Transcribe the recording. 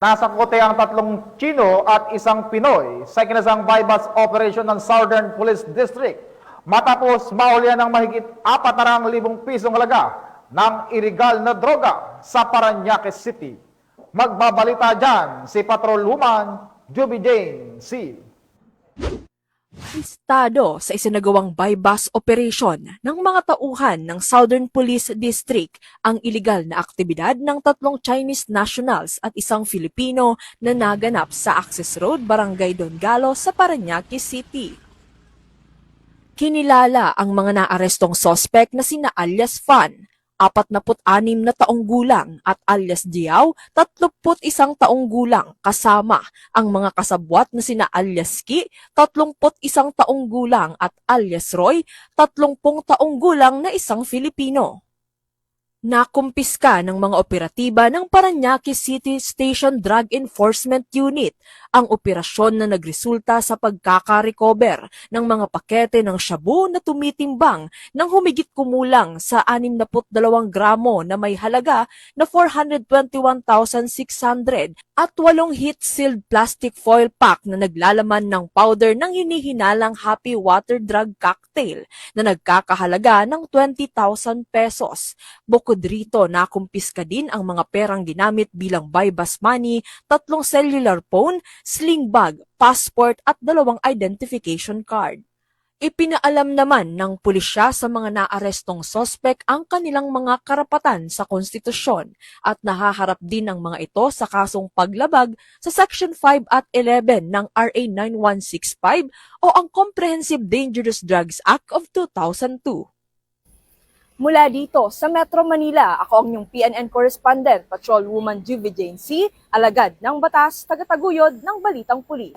Nasakote ang 3 Chino at isang Pinoy sa ikinasang bypass operation ng Southern Police District matapos mahulihan ng mahigit 400,000 pisong halaga ng illegal na droga sa Parañaque City. Magbabalita dyan si Patrolwoman Juby Jane C. Estado sa isinagawang bypass operation ng mga tauhan ng Southern Police District ang iligal na aktibidad ng 3 Chinese nationals at isang Filipino na naganap sa Access Road, Barangay Dongalo sa Parañaque City. Kinilala ang mga naarestong sospek na sina alias Fan, 46 na taong gulang at alias Jiao, 31 taong gulang kasama ang mga kasabwat na sina alias Ki, 31 taong gulang at alias Roy, 30 taong gulang na isang Filipino. Nakumpiska ng mga operatiba ng Parañaque City Station Drug Enforcement Unit ang operasyon na nagresulta sa pagkaka-recover ng mga pakete ng shabu na tumitimbang ng humigit kumulang sa 62 gramo na may halaga na 421,600 at 8 heat-sealed plastic foil pack na naglalaman ng powder ng hinihinalang Happy Water Drug Cocktail na nagkakahalaga ng 20,000 pesos. Bukod rito, nakumpiska din ang mga perang ginamit bilang bypass money, 3 cellular phone, sling bag, passport at 2 identification card. Ipinaalam naman ng pulisya sa mga naarestong sospek ang kanilang mga karapatan sa konstitusyon at nahaharap din ang mga ito sa kasong paglabag sa Section 5 at 11 ng RA 9165 o ang Comprehensive Dangerous Drugs Act of 2002. Mula dito sa Metro Manila, ako ang inyong PNN correspondent, Patrolwoman Juby Jane C, alagad ng batas, tagataguyod ng Balitang Pulis.